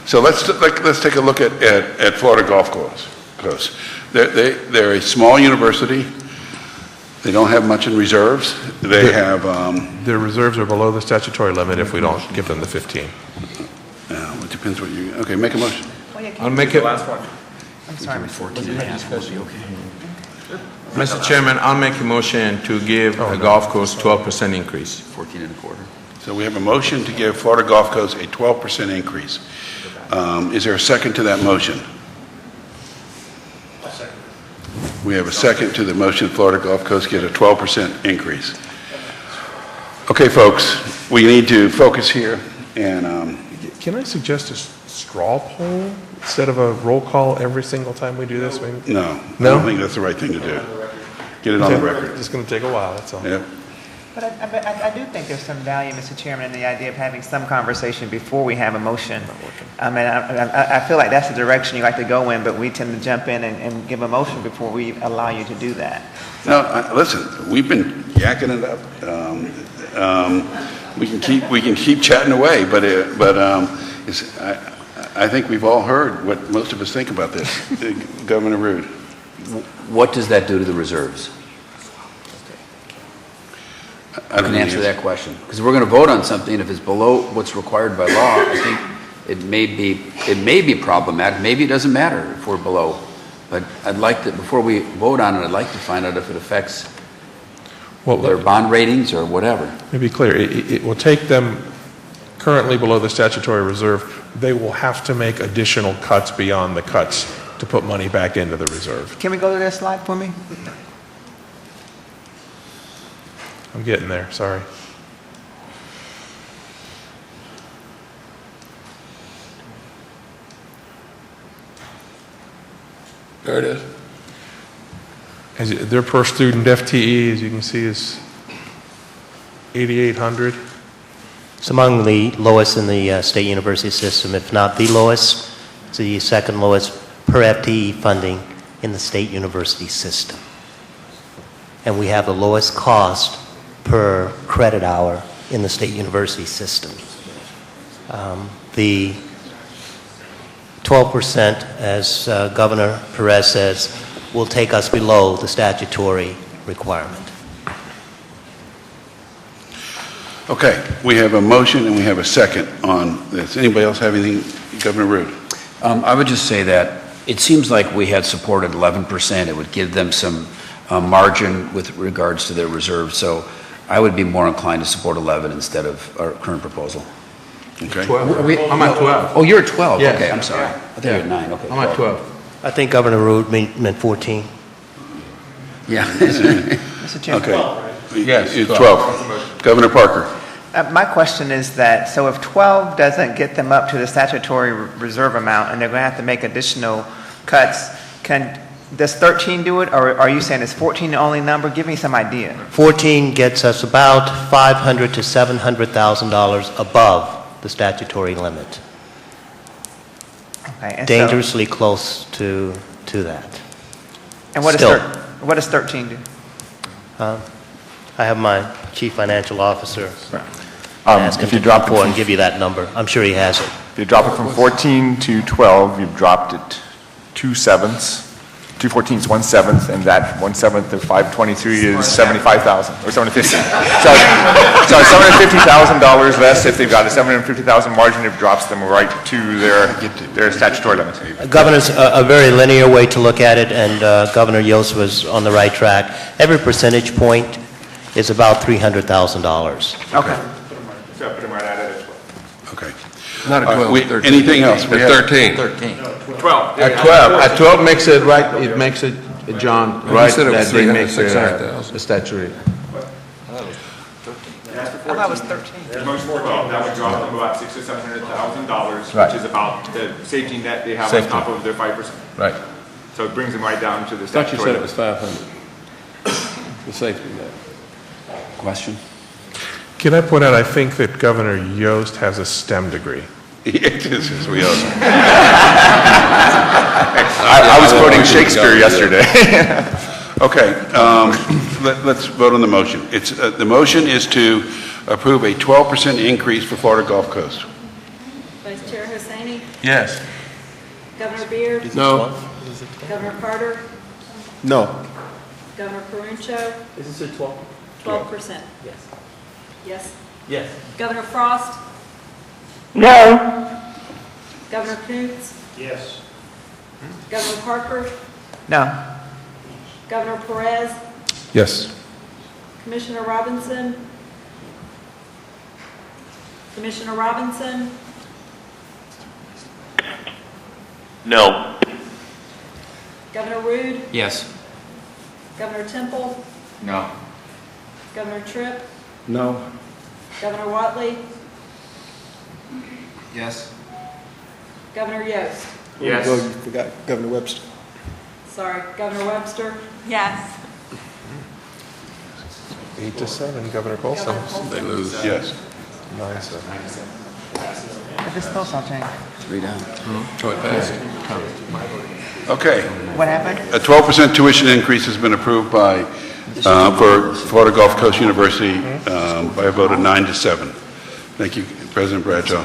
So let's take a look at Florida Golf Coast. They're a small university. They don't have much in reserves. They have... Their reserves are below the statutory limit if we don't give them the 15. It depends what you... Okay, make a motion. I'll make it... Last one. I'm sorry, 14 and a half will be okay. Mr. Chairman, I'll make a motion to give the golf course 12% increase. 14 and a quarter. So we have a motion to give Florida Golf Coast a 12% increase. Is there a second to that motion? We have a second to the motion Florida Golf Coast get a 12% increase. Okay, folks, we need to focus here and... Can I suggest a straw poll instead of a roll call every single time we do this? Maybe? No, I don't think that's the right thing to do. Get it on the record. It's going to take a while, that's all. Yeah. But I do think there's some value, Mr. Chairman, in the idea of having some conversation before we have a motion. I mean, I feel like that's the direction you like to go in, but we tend to jump in and give a motion before we allow you to do that. No, listen, we've been yakking it up. We can keep chatting away, but I think we've all heard what most of us think about this. Governor Rood. What does that do to the reserves? I can answer that question. Because we're going to vote on something, if it's below what's required by law, I think it may be problematic. Maybe it doesn't matter if we're below. But I'd like to, before we vote on it, I'd like to find out if it affects their bond ratings or whatever. Let me be clear. It will take them currently below the statutory reserve. They will have to make additional cuts beyond the cuts to put money back into the reserve. Can we go to that slide for me? I'm getting there, sorry. There it is. Their per student FTE, as you can see, is 8,800. It's among the lowest in the state university system, if not the lowest. It's the second lowest per FTE funding in the state university system. And we have the lowest cost per credit hour in the state university system. The 12%, as Governor Perez says, will take us below the statutory requirement. Okay, we have a motion and we have a second on this. Anybody else have anything? Governor Rood. I would just say that it seems like we had supported 11%. It would give them some margin with regards to their reserves. So I would be more inclined to support 11 instead of our current proposal. Okay. 12. I'm at 12. Oh, you're at 12? Yes. Okay, I'm sorry. I thought you were at 9. Okay. I'm at 12. I think Governor Rood meant 14. Yeah. Mr. Chairman. Okay. Yes, It's 12. Governor Parker. My question is that, so if 12 doesn't get them up to the statutory reserve amount and they're going to have to make additional cuts, does 13 do it, or are you saying is 14 the only number? Give me some idea. 14 gets us about $500,000 to $700,000 above the statutory limit. Okay, and Dangerously close to that. And what does 13 do? I have my chief financial officer ask him if you to drop come it forward from, and give you that number. I'm sure he has it. if you drop it from 14 to 12, you've dropped it 2/7. 2/14 is 1/7, and that 1/7 of 523 is 75,000 or 750. So $750,000 less if they've got a $750,000 margin. It drops them right to their statutory limit. Governor's a very linear way to look at it, and Governor Yost was on the right track. Every percentage point is about $300,000. Okay. So I put them right at it. Okay. Not at 12. Anything else? We have- 13. 12. At 12. At 12 makes it right. It makes it, John, right said it was that they make 600,000. the statutory. I thought it was 13. Most 12, that would drop them about $600,000 to $700,000, Right. which is about the safety net they have Safety. on top of their 5%. Right. So it brings them right down to the I thought you statutory said it was 500. The safety net. Question? Can I point out, I think that Governor Yost has a STEM degree. It is, as we all know. I was quoting Shakespeare yesterday. Okay, let's vote on the motion. The motion is to approve a 12% increase for Florida Gulf Coast. Vice Chair Hosseini? Yes. Governor Beard, No. Governor Carter, No. Governor Parencho, Is this a 12? 12%. Yes. Yes. Yes. Governor Frost, No. Governor Coons, Yes. Governor Parker, No. Governor Perez, Yes. Commissioner Robinson, Commissioner Robinson, No. Governor Rude, Yes. Governor Temple, No. Governor Tripp, No. Governor Watley, Yes. Governor Yost. Yes. Well, you forgot Governor Webster. Sorry, Governor Webster, Yes. 8-7, Governor Colson. Governor Colson. They lose, yes. 9-7. But this post all changed. 3 down. Oh, it passed. Okay. What happened? A 12% tuition increase has been approved by, for Florida Gulf Coast University by a vote of 9-7. Thank you, President Bradshaw.